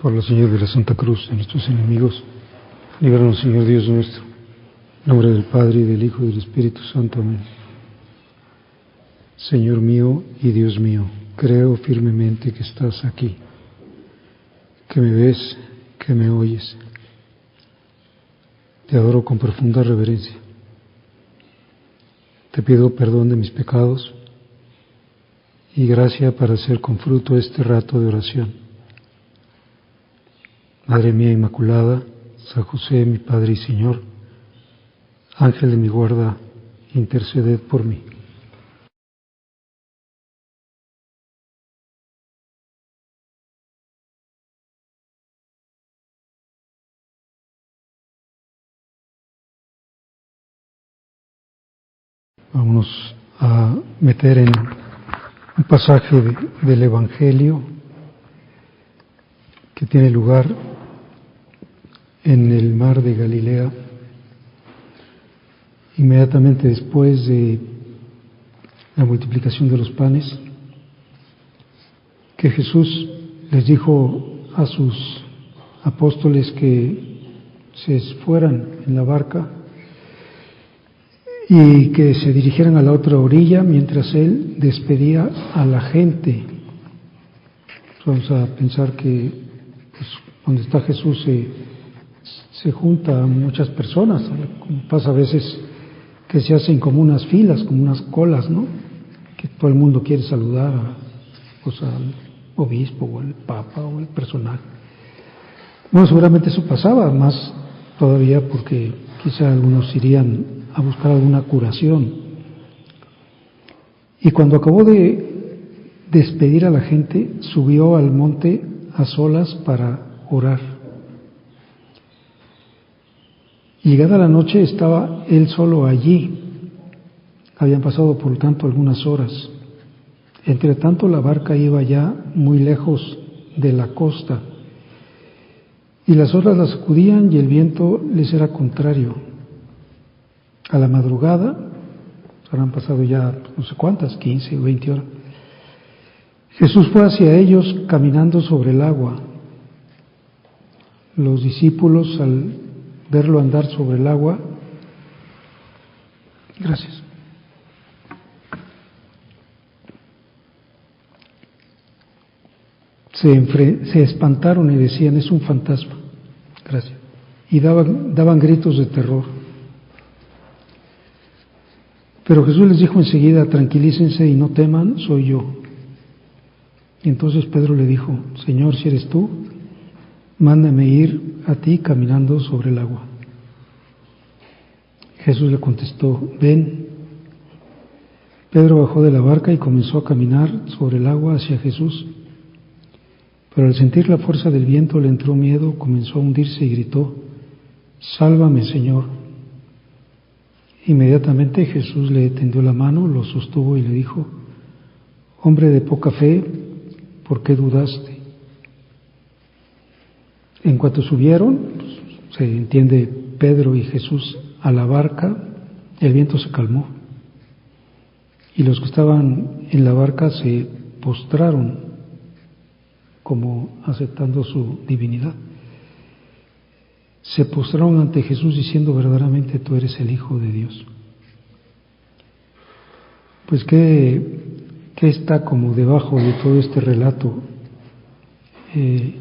Por la señal de la Santa Cruz de nuestros enemigos, líbranos, Señor Dios nuestro. En nombre del Padre, y del Hijo, y del Espíritu Santo. Amén. Señor mío y Dios mío, creo firmemente que estás aquí, que me ves, que me oyes. Te adoro con profunda reverencia. Te pido perdón de mis pecados y gracia para hacer con fruto este rato de oración. Madre mía Inmaculada, San José, mi Padre y Señor, Ángel de mi guarda, interceded por mí. Vamos a meter en un pasaje del Evangelio que tiene lugar en el mar de Galilea, inmediatamente después de la multiplicación de los panes, que Jesús les dijo a sus apóstoles que se fueran en la barca y que se dirigieran a la otra orilla mientras Él despedía a la gente. Vamos a pensar que donde está Jesús se junta a muchas personas, como pasa a veces que se hacen como unas filas, como unas colas, ¿no? Que todo el mundo quiere saludar al obispo o al papa o al personaje. Bueno, seguramente eso pasaba, más todavía porque quizá algunos irían a buscar alguna curación. Y cuando acabó de despedir a la gente, subió al monte a solas para orar. Llegada la noche estaba él solo allí. Habían pasado por lo tanto algunas horas. Entre tanto la barca iba ya muy lejos de la costa y las olas la sacudían y el viento les era contrario. A la madrugada, habrán pasado ya no sé cuántas, 15 o 20 horas, Jesús fue hacia ellos caminando sobre el agua. Los discípulos, al verlo andar sobre el agua, gracias, se espantaron y decían: es un fantasma. Gracias. Y daban gritos de terror. Pero Jesús les dijo enseguida: tranquilícense y no teman, soy yo. Y entonces Pedro le dijo: Señor, si eres tú, mándame ir a ti caminando sobre el agua. Jesús le contestó: ven. Pedro bajó de la barca y comenzó a caminar sobre el agua hacia Jesús. Pero al sentir la fuerza del viento le entró miedo, comenzó a hundirse y gritó: sálvame, Señor. Inmediatamente Jesús le tendió la mano, lo sostuvo y le dijo: hombre de poca fe, ¿por qué dudaste? En cuanto subieron, se entiende, Pedro y Jesús a la barca, el viento se calmó. Y los que estaban en la barca se postraron, como aceptando su divinidad. Se postraron ante Jesús diciendo: verdaderamente tú eres el Hijo de Dios. Pues ¿qué está como debajo de todo este relato?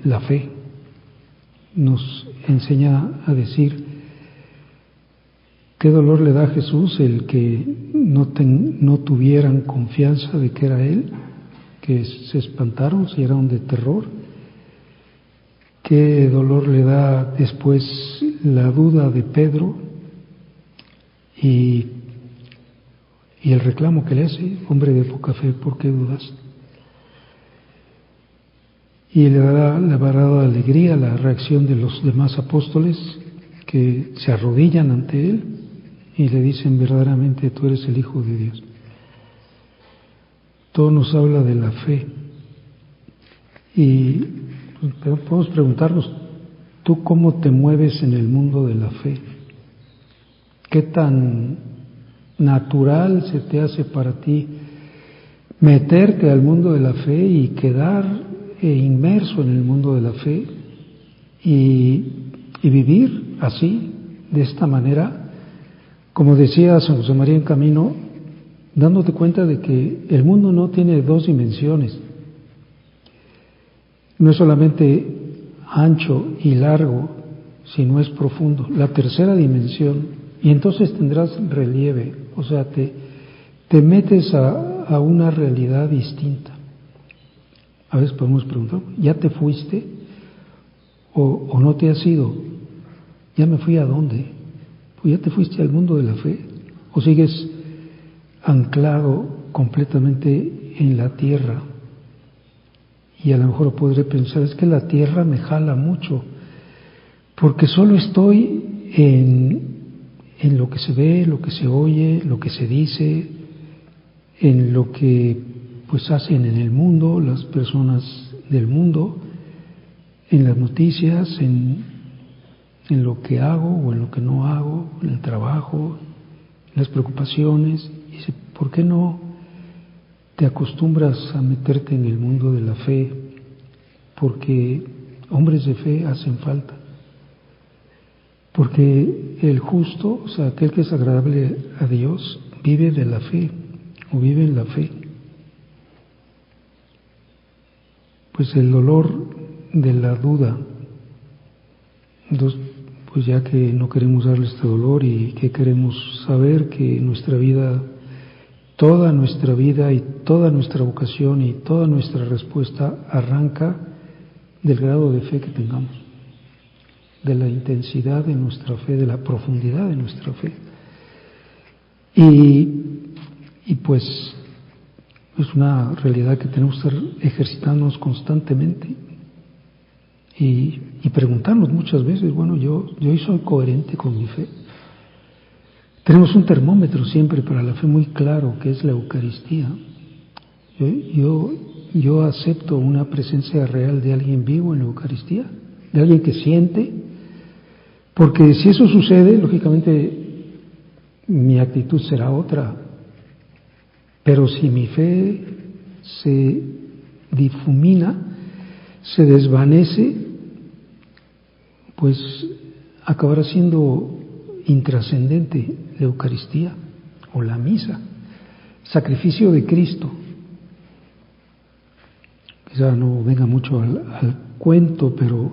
La fe. Nos enseña a decir: qué dolor le da a Jesús el que no tuvieran confianza de que era Él, que se espantaron, se llenaron de terror. Qué dolor le da después la duda de Pedro y el reclamo que le hace: hombre de poca fe, ¿por qué dudas? Y le dará alegría la reacción de los demás apóstoles, que se arrodillan ante él y le dicen: verdaderamente tú eres el Hijo de Dios. Todo nos habla de la fe. Y podemos preguntarnos: ¿tú cómo te mueves en el mundo de la fe? ¿Qué tan natural se te hace para ti meterte al mundo de la fe y quedar inmerso en el mundo de la fe y vivir así, de esta manera, como decía San José María en Camino, dándote cuenta de que el mundo no tiene dos dimensiones, no es solamente ancho y largo, sino es profundo, la tercera dimensión, y entonces tendrás relieve, o sea, te metes a una realidad distinta. A veces podemos preguntar, ¿ya te fuiste? ¿O no te has ido? ¿Ya me fui a dónde? Pues ya te fuiste al mundo de la fe, o sigues anclado completamente en la tierra. Y a lo mejor podré pensar, es que la tierra me jala mucho, porque solo estoy en lo que se ve, lo que se oye, lo que se dice, en lo que pues hacen en el mundo, las personas del mundo, en las noticias, en lo que hago o en lo que no hago, en el trabajo, en las preocupaciones. Y dice, ¿por qué no te acostumbras a meterte en el mundo de la fe? Porque hombres de fe hacen falta. Porque el justo, o sea, aquel que es agradable a Dios, vive de la fe, o vive en la fe. Pues el dolor de la duda, entonces, pues ya que no queremos darle este dolor y que queremos saber que nuestra vida, toda nuestra vida y toda nuestra vocación y toda nuestra respuesta arranca del grado de fe que tengamos, de la intensidad de nuestra fe, de la profundidad de nuestra fe. Y pues es una realidad que tenemos que estar ejercitándonos constantemente y preguntarnos muchas veces, bueno, yo soy coherente con mi fe. Tenemos un termómetro siempre para la fe muy claro, que es la Eucaristía. Yo acepto una presencia real de alguien vivo en la Eucaristía, de alguien que siente, porque si eso sucede, lógicamente mi actitud será otra. Pero si mi fe se difumina, se desvanece, pues acabará siendo intrascendente la Eucaristía o la misa, sacrificio de Cristo. Quizá no venga mucho al cuento, pero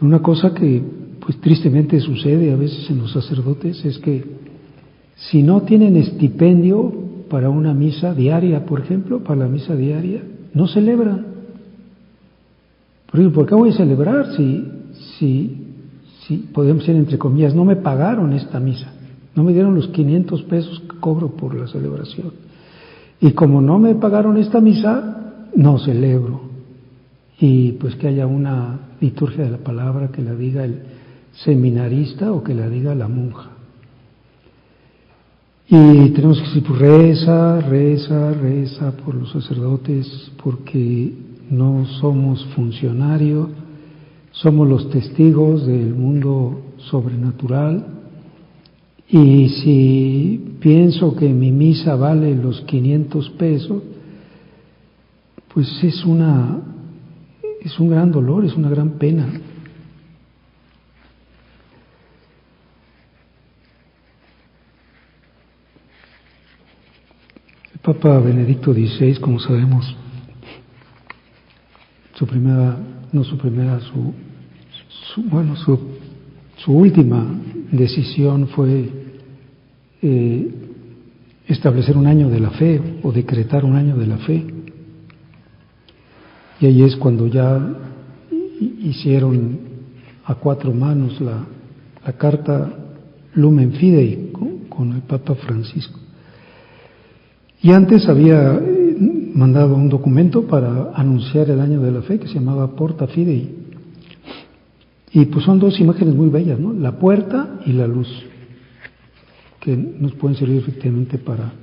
una cosa que pues tristemente sucede a veces en los sacerdotes es que si no tienen estipendio para una misa diaria, por ejemplo, para la misa diaria, no celebran. ¿Por qué voy a celebrar si podemos decir entre comillas, no me pagaron esta misa, no me dieron los 500 pesos que cobro por la celebración? Y como no me pagaron esta misa, no celebro. Y pues que haya una liturgia de la palabra que la diga el seminarista o que la diga la monja. Y tenemos que decir, pues reza por los sacerdotes, porque no somos funcionarios, somos los testigos del mundo sobrenatural. Y si pienso que mi misa vale los 500 pesos, pues es un gran dolor, es una gran pena. Papa Benedicto XVI, como sabemos, su última decisión fue establecer un año de la fe o decretar un año de la fe. Y ahí es cuando ya hicieron a 4 manos la carta Lumen Fidei con el Papa Francisco. Y antes había mandado un documento para anunciar el año de la fe que se llamaba Porta Fidei. Y pues son 2 imágenes muy bellas, ¿no? La puerta y la luz, que nos pueden servir efectivamente para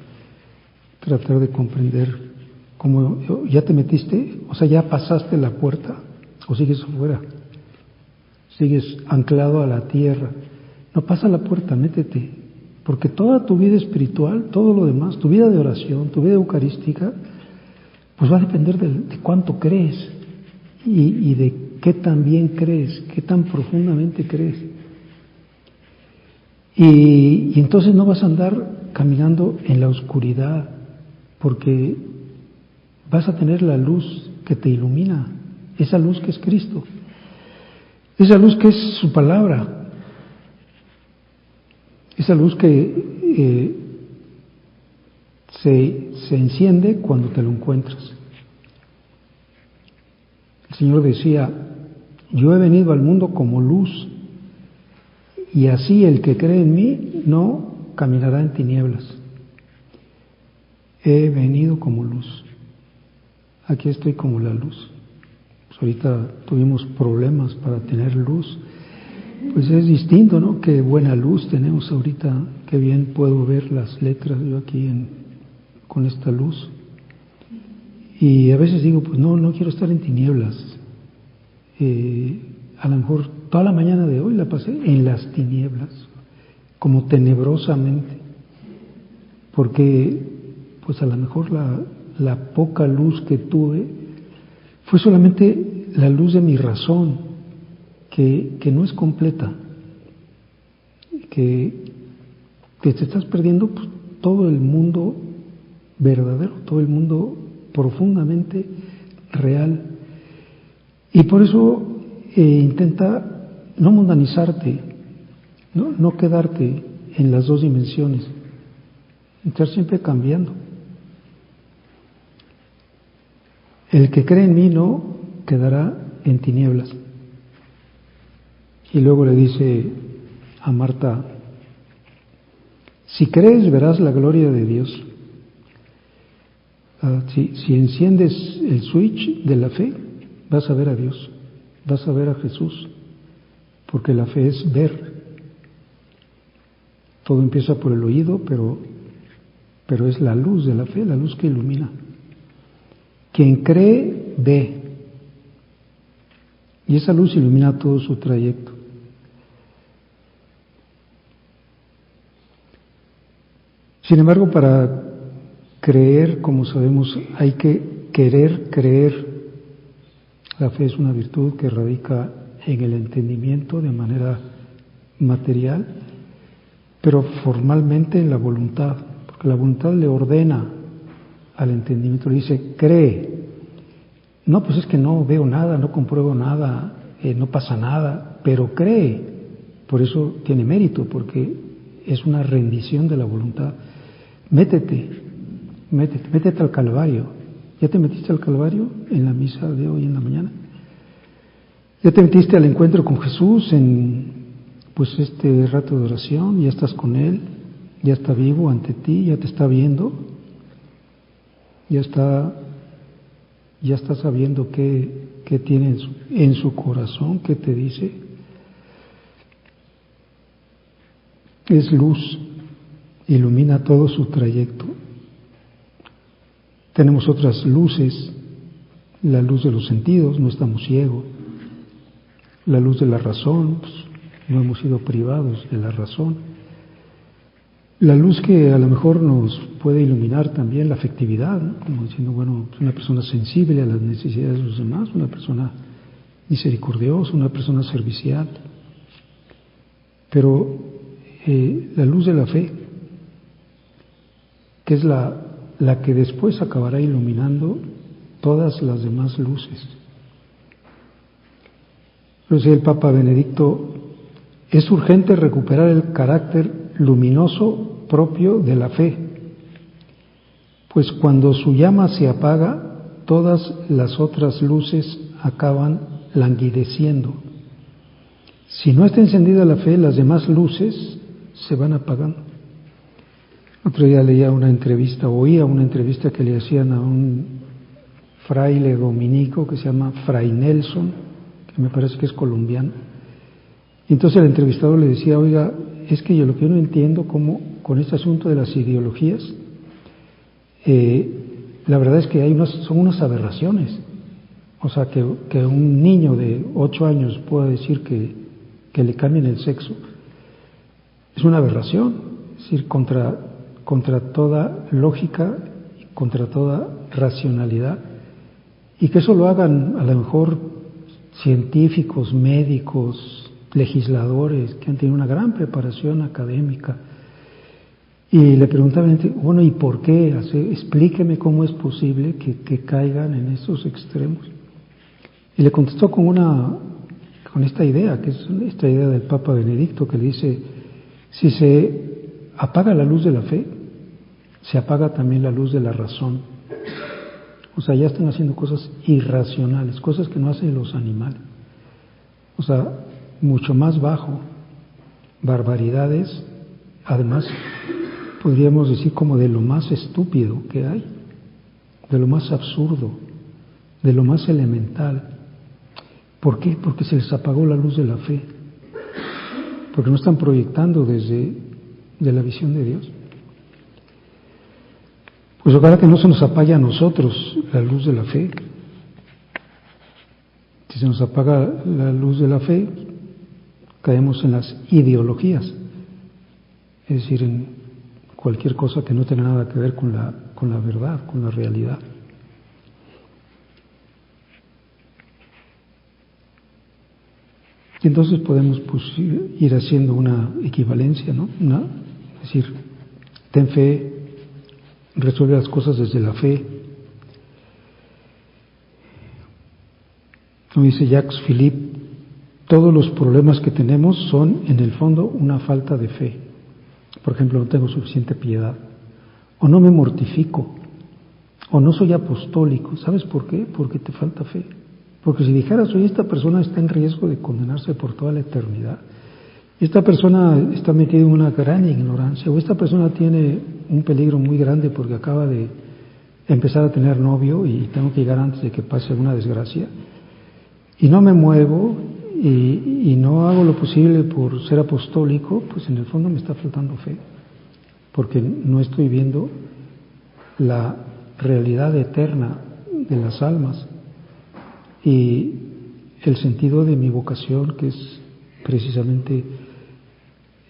tratar de comprender cómo ya te metiste, o sea, ya pasaste la puerta o sigues afuera, sigues anclado a la tierra. No, pasa la puerta, métete. Porque toda tu vida espiritual, todo lo demás, tu vida de oración, tu vida eucarística, pues va a depender de cuánto crees y de qué tan bien crees, qué tan profundamente crees. Y entonces no vas a andar caminando en la oscuridad, porque vas a tener la luz que te ilumina, esa luz que es Cristo, esa luz que es su palabra, esa luz que se enciende cuando te lo encuentras. El Señor decía: yo he venido al mundo como luz, y así el que cree en mí no caminará en tinieblas. He venido como luz. Aquí estoy como la luz. Pues ahorita tuvimos problemas para tener luz. Pues es distinto, ¿no? Qué buena luz tenemos ahorita. Qué bien puedo ver las letras yo aquí con esta luz. Y a veces digo, pues no quiero estar en tinieblas. A lo mejor toda la mañana de hoy la pasé en las tinieblas, como tenebrosamente, porque pues a lo mejor la poca luz que tuve fue solamente la luz de mi razón, que no es completa, que te estás perdiendo pues, todo el mundo verdadero, todo el mundo profundamente real. Y por eso intenta no mundanizarte, no quedarte en las dos dimensiones, estar siempre cambiando. El que cree en mí no quedará en tinieblas. Y luego le dice a Marta: si crees verás la gloria de Dios. Si enciendes el switch de la fe, vas a ver a Dios, vas a ver a Jesús, porque la fe es ver. Todo empieza por el oído, pero es la luz de la fe, la luz que ilumina. Quien cree, ve. Y esa luz ilumina todo su trayecto. Sin embargo, para creer, como sabemos, hay que querer creer. La fe es una virtud que radica en el entendimiento de manera material, pero formalmente en la voluntad, porque la voluntad le ordena al entendimiento, le dice: cree. No, pues es que no veo nada, no compruebo nada, no pasa nada, pero cree. Por eso tiene mérito, porque es una rendición de la voluntad. Métete al Calvario. ¿Ya te metiste al Calvario en la misa de hoy en la mañana? ¿Ya te metiste al encuentro con Jesús en pues este rato de oración? ¿Ya estás con Él? ¿Ya está vivo ante ti? ¿Ya te está viendo? ¿Ya está sabiendo qué tiene en su corazón? ¿Qué te dice? Es luz, ilumina todo su trayecto. Tenemos otras luces, la luz de los sentidos, no estamos ciegos. La luz de la razón, pues, no hemos sido privados de la razón. La luz que a lo mejor nos puede iluminar también, la afectividad, ¿no? Como diciendo, bueno, una persona sensible a las necesidades de los demás, una persona misericordiosa, una persona servicial. Pero la luz de la fe, que es la que después acabará iluminando todas las demás luces. Decía el Papa Benedicto: es urgente recuperar el carácter luminoso propio de la fe, pues cuando su llama se apaga, todas las otras luces acaban languideciendo. Si no está encendida la fe, las demás luces se van apagando. Otro día leía una entrevista, oía una entrevista que le hacían a un fraile dominico que se llama Fray Nelson, que me parece que es colombiano. Y entonces el entrevistador le decía: oiga, es que lo que yo no entiendo cómo con este asunto de las ideologías, la verdad es que son unas aberraciones. O sea, que un niño de 8 años pueda decir que le cambien el sexo, es una aberración, es decir, contra toda lógica, contra toda racionalidad, y que eso lo hagan a lo mejor científicos, médicos, legisladores que han tenido una gran preparación académica. Y le preguntaban, bueno, ¿y por qué? Explíqueme cómo es posible que caigan en esos extremos. Y le contestó con esta idea, que es esta idea del Papa Benedicto, que le dice, si se apaga la luz de la fe, se apaga también la luz de la razón. O sea, ya están haciendo cosas irracionales, cosas que no hacen los animales. O sea, mucho más bajo, barbaridades, además, podríamos decir como de lo más estúpido que hay, de lo más absurdo, de lo más elemental. ¿Por qué? Porque se les apagó la luz de la fe, porque no están proyectando de la visión de Dios. Pues ojalá que no se nos apague a nosotros la luz de la fe. Si se nos apaga la luz de la fe, caemos en las ideologías, es decir, en cualquier cosa que no tenga nada que ver con la verdad, con la realidad. Y entonces podemos pues, ir haciendo una equivalencia, ¿no? Es decir, ten fe, resuelve las cosas desde la fe. Como dice Jacques Philippe, todos los problemas que tenemos son en el fondo una falta de fe. Por ejemplo, no tengo suficiente piedad, o no me mortifico, o no soy apostólico. ¿Sabes por qué? Porque te falta fe. Porque si dijeras, oye, esta persona está en riesgo de condenarse por toda la eternidad, esta persona está metida en una gran ignorancia, o esta persona tiene un peligro muy grande porque acaba de empezar a tener novio y tengo que llegar antes de que pase alguna desgracia, y no me muevo y no hago lo posible por ser apostólico, pues en el fondo me está faltando fe, porque no estoy viendo la realidad eterna de las almas y el sentido de mi vocación, que es precisamente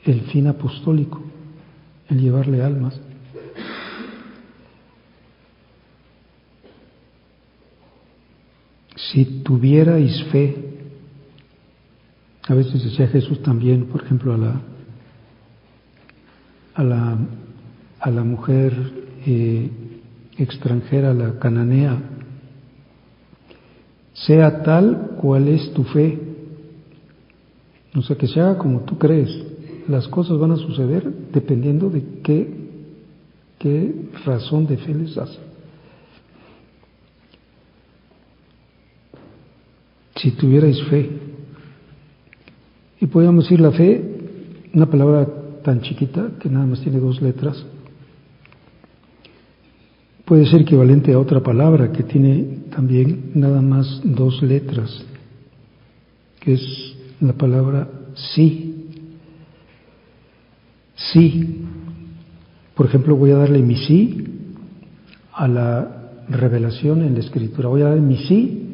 el fin apostólico, el llevarle almas. Si tuvierais fe, a veces decía Jesús también, por ejemplo, a la mujer extranjera, la cananea, sea tal cual es tu fe, o sea, que se haga como tú crees. Las cosas van a suceder dependiendo de qué razón de fe les das. Si tuvierais fe, y podríamos decir la fe, una palabra tan chiquita que nada más tiene 2 letras, puede ser equivalente a otra palabra que tiene también nada más 2 letras, que es la palabra sí. Sí. Por ejemplo, voy a darle mi sí a la revelación en la Escritura. Voy a darle mi sí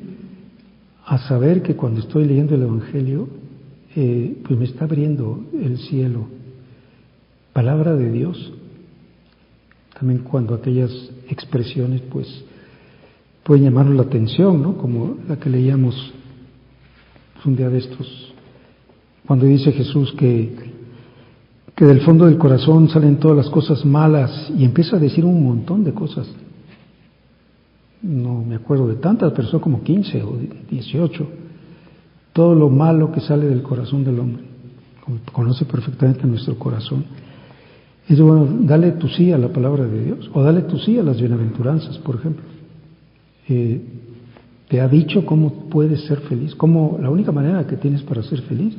a saber que cuando estoy leyendo el Evangelio, pues me está abriendo el cielo. Palabra de Dios. También cuando aquellas expresiones pues pueden llamarnos la atención, ¿no? Como la que leíamos un día de estos, cuando dice Jesús que del fondo del corazón salen todas las cosas malas, y empieza a decir un montón de cosas. No me acuerdo de tantas, pero son como 15 o 18. Todo lo malo que sale del corazón del hombre. Conoce perfectamente nuestro corazón. Es bueno, dale tu sí a la palabra de Dios, o dale tu sí a las bienaventuranzas, por ejemplo. Te ha dicho cómo puedes ser feliz, cómo la única manera que tienes para ser feliz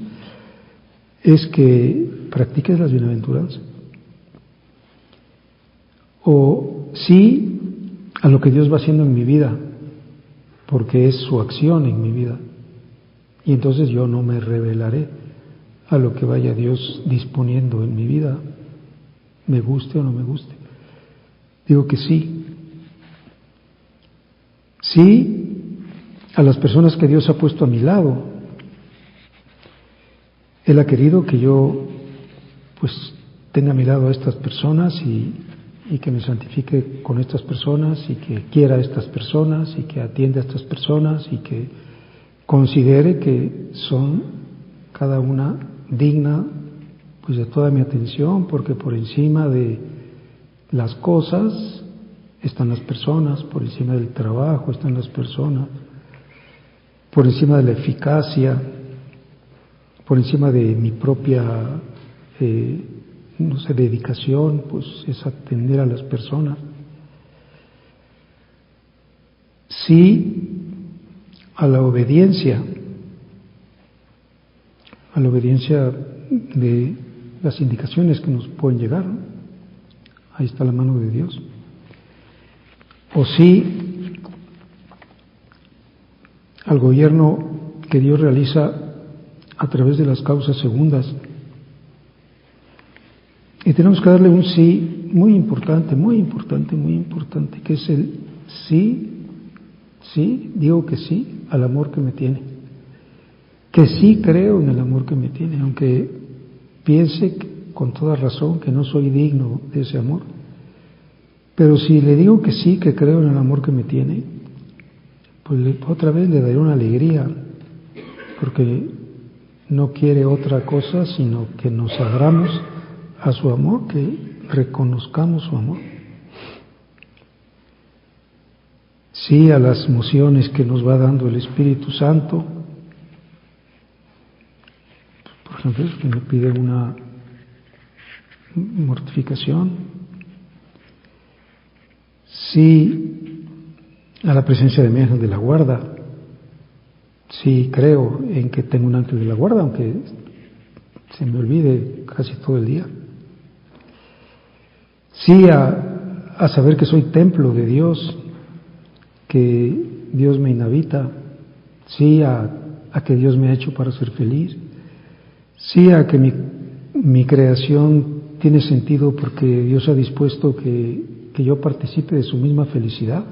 es que practiques las bienaventuranzas. O sí a lo que Dios va haciendo en mi vida, porque es su acción en mi vida. Y entonces yo no me rebelaré a lo que vaya Dios disponiendo en mi vida, me guste o no me guste. Digo que sí. Sí a las personas que Dios ha puesto a mi lado. Él ha querido que yo pues tenga a mi lado a estas personas y que me santifique con estas personas y que quiera a estas personas y que atienda a estas personas y que considere que son cada una digna pues de toda mi atención, porque por encima de las cosas están las personas, por encima del trabajo están las personas, por encima de la eficacia, por encima de mi propia dedicación, pues es atender a las personas. Sí a la obediencia de las indicaciones que nos pueden llegar, ¿no? Ahí está la mano de Dios. O sí al gobierno que Dios realiza a través de las causas segundas. Y tenemos que darle un sí muy importante, que es el sí, digo que sí al amor que me tiene. Que sí creo en el amor que me tiene, aunque piense con toda razón que no soy digno de ese amor. Pero si le digo que sí, que creo en el amor que me tiene, pues otra vez le daré una alegría, porque no quiere otra cosa sino que nos abramos a su amor, que reconozcamos su amor. Sí a las mociones que nos va dando el Espíritu Santo. Por ejemplo, que me pide una mortificación. Sí a la presencia de mi ángel de la guarda. Sí creo en que tengo un ángel de la guarda, aunque se me olvide casi todo el día. Sí a saber que soy templo de Dios, que Dios me inhabita. Sí a que Dios me ha hecho para ser feliz. Sí a que mi creación tiene sentido porque Dios ha dispuesto que yo participe de su misma felicidad.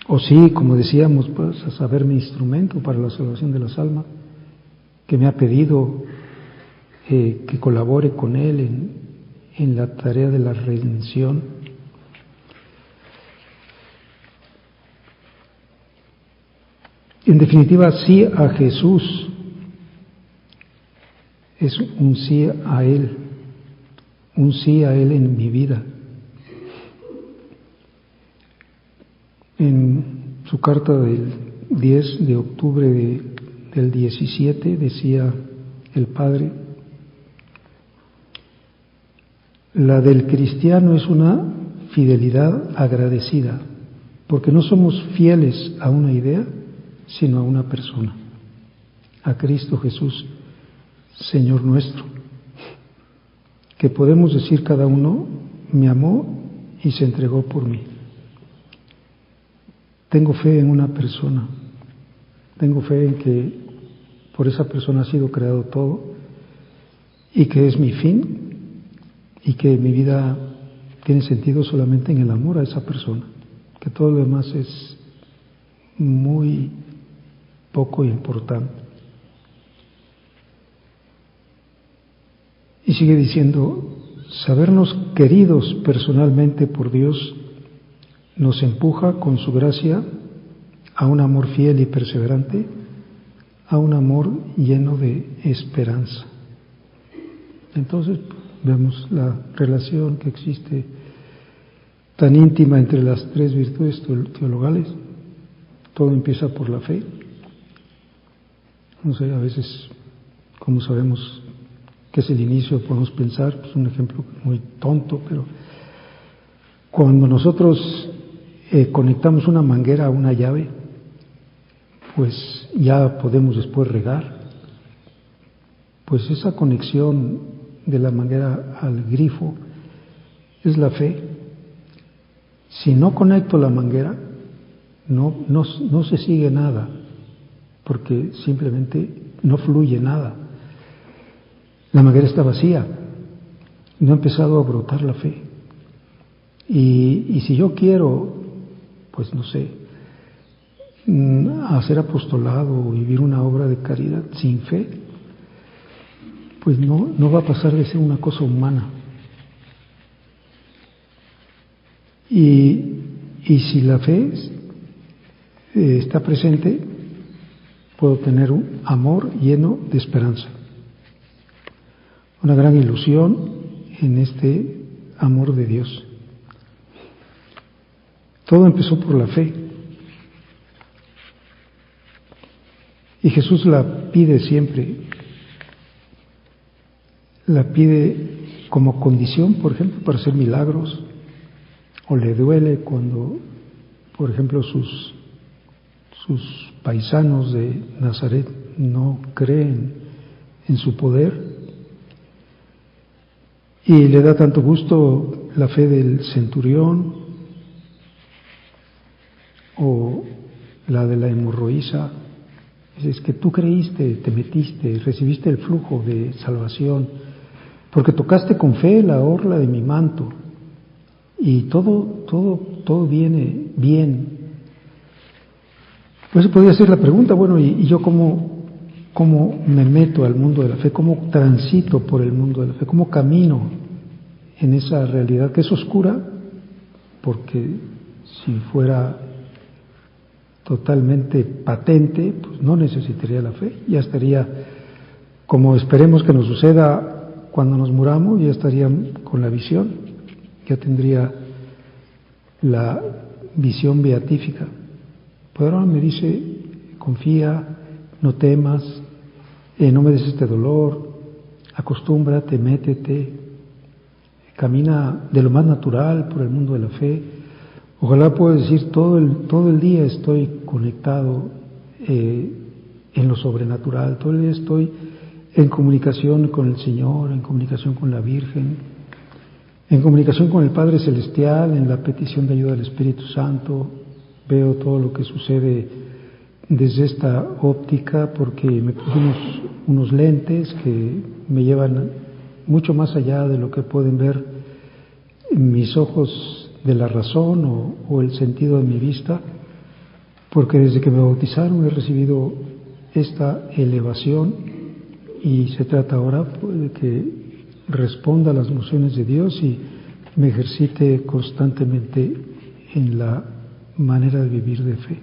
O sí, como decíamos, pues a saber mi instrumento para la salvación de las almas, que me ha pedido que colabore con Él en la tarea de la redención. En definitiva, sí a Jesús es un sí a Él, un sí a Él en mi vida. En su carta del 10 de octubre del 17 decía el Padre: la del cristiano es una fidelidad agradecida, porque no somos fieles a una idea, sino a una persona, a Cristo Jesús, Señor nuestro, que podemos decir cada uno: me amó y se entregó por mí. Tengo fe en una persona, tengo fe en que por esa persona ha sido creado todo y que es mi fin y que mi vida tiene sentido solamente en el amor a esa persona, que todo lo demás es muy poco importante. Y sigue diciendo: sabernos queridos personalmente por Dios nos empuja con su gracia a un amor fiel y perseverante, a un amor lleno de esperanza. Entonces vemos la relación que existe tan íntima entre las tres virtudes teologales. Todo empieza por la fe. No sé, a veces, como sabemos que es el inicio, podemos pensar, pues un ejemplo muy tonto, pero cuando nosotros conectamos una manguera a una llave, pues ya podemos después regar. Pues esa conexión de la manguera al grifo es la fe. Si no conecto la manguera, no se sigue nada, porque simplemente no fluye nada. La manguera está vacía, no ha empezado a brotar la fe. Y si yo quiero, pues no sé, hacer apostolado o vivir una obra de caridad sin fe, pues no va a pasar de ser una cosa humana. Y si la fe está presente, puedo tener un amor lleno de esperanza, una gran ilusión en este amor de Dios. Todo empezó por la fe. Y Jesús la pide siempre. La pide como condición, por ejemplo, para hacer milagros. O le duele cuando, por ejemplo, sus paisanos de Nazaret no creen en su poder. Y le da tanto gusto la fe del centurión o la de la hemorroísa. Es que tú creíste, te metiste, recibiste el flujo de salvación, porque tocaste con fe la orla de mi manto, y todo viene bien. Pues podría ser la pregunta, bueno, ¿y yo cómo me meto al mundo de la fe? ¿Cómo transito por el mundo de la fe? ¿Cómo camino en esa realidad que es oscura? Porque si fuera totalmente patente, pues no necesitaría la fe, ya estaría, como esperemos que nos suceda cuando nos muramos, ya estaría con la visión, ya tendría la visión beatífica. Pero ahora me dice, confía, no temas, no me des este dolor, acostúmbrate, métete, camina de lo más natural por el mundo de la fe. Ojalá pueda decir todo el día estoy conectado en lo sobrenatural, todo el día estoy en comunicación con el Señor, en comunicación con la Virgen, en comunicación con el Padre Celestial, en la petición de ayuda del Espíritu Santo. Veo todo lo que sucede desde esta óptica porque me puse unos lentes que me llevan mucho más allá de lo que pueden ver mis ojos de la razón o el sentido de mi vista, porque desde que me bautizaron he recibido esta elevación y se trata ahora de que responda a las nociones de Dios y me ejercite constantemente en la manera de vivir de fe.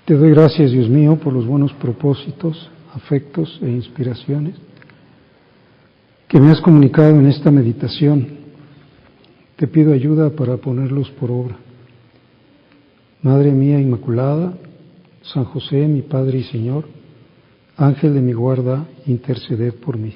Te doy gracias, Dios mío, por los buenos propósitos, afectos e inspiraciones que me has comunicado en esta meditación. Te pido ayuda para ponerlos por obra. Madre mía Inmaculada, San José, mi Padre y Señor, Ángel de mi guarda, interceded por mí.